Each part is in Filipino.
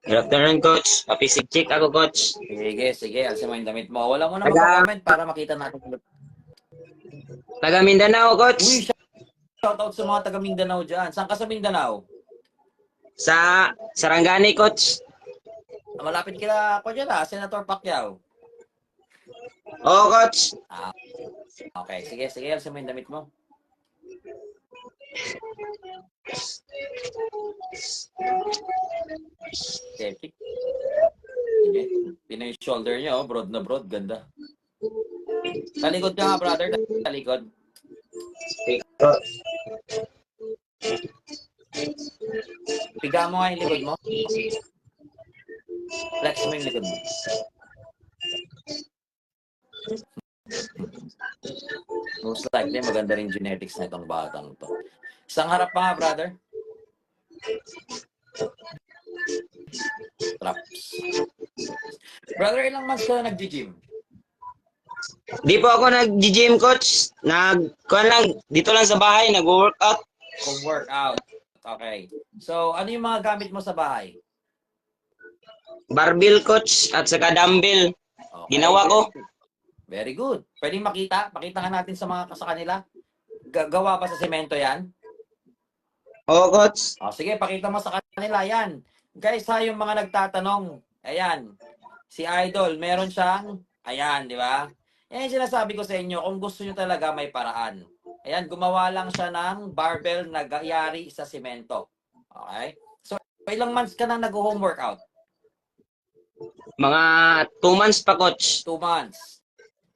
Good afternoon, Coach. Papisig check ako, Coach. Sige, sige. Alisin mo yung damit mo. Wala mo na Taga, magpa-comment para makita natin. taga Mindanao, Uy, Coach. shoutout sa mga taga Mindanao dyan. Saan ka sa Mindanao? Sa Sarangani, Coach. Malapit kila ko dyan Senator Pacquiao. Oo, Coach. Ah, okay. Sige, sige. Alisin mo yung damit mo. Okay. Sige. Pinoy shoulder niyo, broad na broad. Ganda. Talikod ka nga, brother. Talikod. Piga mo nga yung likod mo. Flex mo yung likod mo. Most likely, maganda rin genetics na itong batang to. Isang harap pa nga, brother. Traps. Brother, ilang months ka na nag-gym? Di po ako nag-gym, Coach. Kuwan lang, dito lang sa bahay, nag-workout. Kung workout. Okay. So, ano yung mga gamit mo sa bahay? Barbell, Coach, at saka dumbbell. Okay. Ginawa ko. Very good. Pwedeng makita? Pakita nga natin sa kanila. Gawa ba sa semento yan? Oo, Coach. O, sige, pakita mo sa kanila. Yan. Guys, yung mga nagtatanong. Ayan. Si Idol, meron siyang, ayan, di ba? Yan yung sinasabi ko sa inyo, kung gusto nyo talaga may paraan. Ayan, gumawa lang siya ng barbell na gayari sa semento. Okay? So, ilang months ka nang nag-home workout? Mga 2 months pa, Coach. 2 months.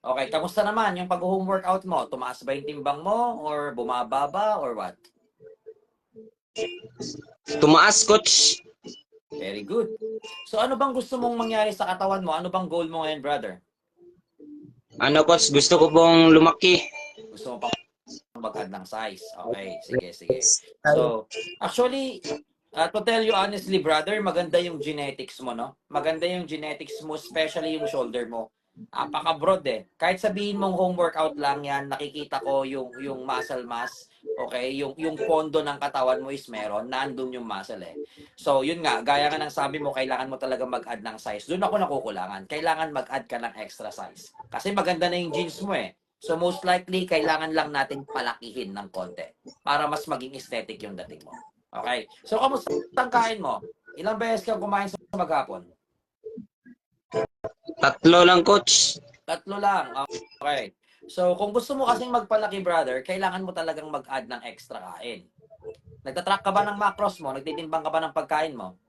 Okay, kamusta naman yung pag-home workout mo? Tumaas ba yung timbang mo? Or bumaba ba? Or what? Tumaas, Coach. Very good. So, ano bang gusto mong mangyari sa katawan mo? Ano bang goal mo ngayon, brother? Ano, Coach? Gusto ko pong lumaki. Gusto mo pang mag-add ng size. Okay, sige, sige. So, actually, to tell you honestly, brother, maganda yung genetics mo, no? Maganda yung genetics mo, especially yung shoulder mo. Apaka-broad eh. Kahit sabihin mong home workout lang yan, nakikita ko yung muscle mass, okay? Yung pondo ng katawan mo is meron, nandun yung muscle eh. So, yun nga, gaya nga ng sabi mo, kailangan mo talaga mag-add ng size. Doon ako nakukulangan. Kailangan mag-add ka ng extra size. Kasi maganda na yung jeans mo eh. So, most likely, kailangan lang natin palakihin ng konti para mas maging aesthetic yung dating mo. Okay? So, kamusta ang kain mo? Ilang beses kang kumain sa maghapon? 3 lang, Coach. 3 lang. Okay. So, kung gusto mo kasing magpalaki, brother, kailangan mo talagang mag-add ng extra kain. Nagtatrack ka ba ng macros mo? Nagtitimbang ka ba ng pagkain mo?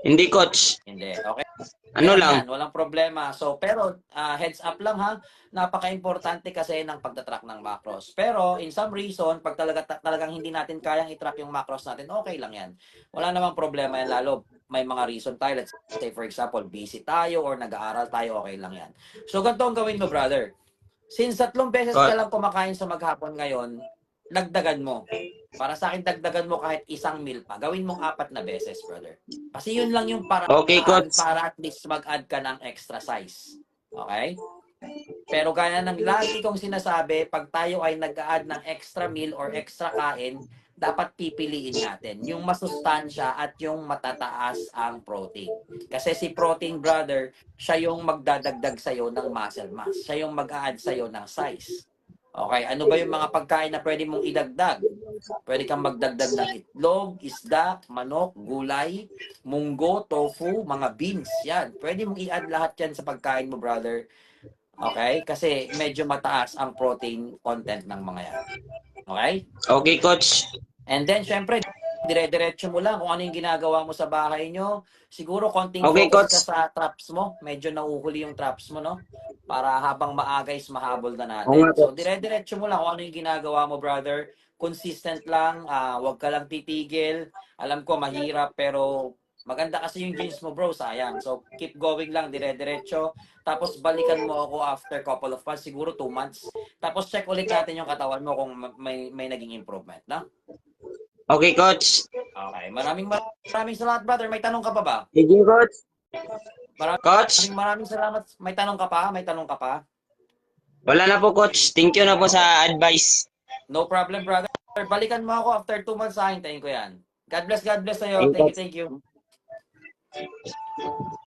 Hindi, Coach. Hindi. Okay. Ano Yan lang? yan, walang problema. So, pero heads up lang ha, napaka-importante kasi ng pagtatrack ng macros. Pero in some reason, pag talagang hindi natin kayang i-track yung macros natin, okay lang yan. Wala namang problema yan, lalo may mga reason tayo. Let's say for example, busy tayo or nag-aaral tayo, okay lang yan. So, ganito ang gawin mo, brother. Since 3 beses ka lang kumakain sa maghapon ngayon, dagdagan mo. Para sa akin, dagdagan mo kahit 1 meal pa. Gawin mong 4 na beses, brother. Kasi yun lang yung paraan Okay, Coach. para at least mag-add ka ng extra size. Okay? Pero gaya ng lagi kong sinasabi, pag tayo ay nag-add ng extra meal or extra kain, dapat pipiliin natin yung masustansya at yung matataas ang protein. Kasi si protein, brother, siya yung magdadagdag sa'yo ng muscle mass. Siya yung mag-a-add sa'yo ng size. Okay, ano ba yung mga pagkain na pwede mong idagdag? Pwede kang magdagdag ng itlog, isda, manok, gulay, munggo, tofu, mga beans. Yan. Pwede mong i-add lahat yan sa pagkain mo, brother. Okay? Kasi medyo mataas ang protein content ng mga yan. Okay? Okay, Coach. And then, syempre, dire-diretso mo lang kung ano yung ginagawa mo sa bahay nyo. Siguro, konting Okay, focus ka Coach. sa traps mo. Medyo nauhuli yung traps mo, no? Para habang maaga is mahabol na Oo natin. nga, So, Coach. dire-diretso mo lang kung ano yung ginagawa mo, brother. Consistent lang. Huwag ka lang titigil. Alam ko, mahirap, pero maganda kasi yung jeans mo, bro. Sayang. So, keep going lang, dire-diretso. Tapos, balikan mo ako after couple of months. Siguro 2 months. Tapos, check ulit natin yung katawan mo kung may naging improvement, no? Okay, Coach. Okay. Maraming salamat, brother. May tanong ka pa ba? Sige, Coach. Coach, Maraming salamat. May tanong ka pa? May tanong ka pa? wala na po, Coach. Thank you na po sa advice. No problem, brother. Balikan mo ako after 2 months. Hintayin ko yan. God bless sa'yo. Thank you, Thank you.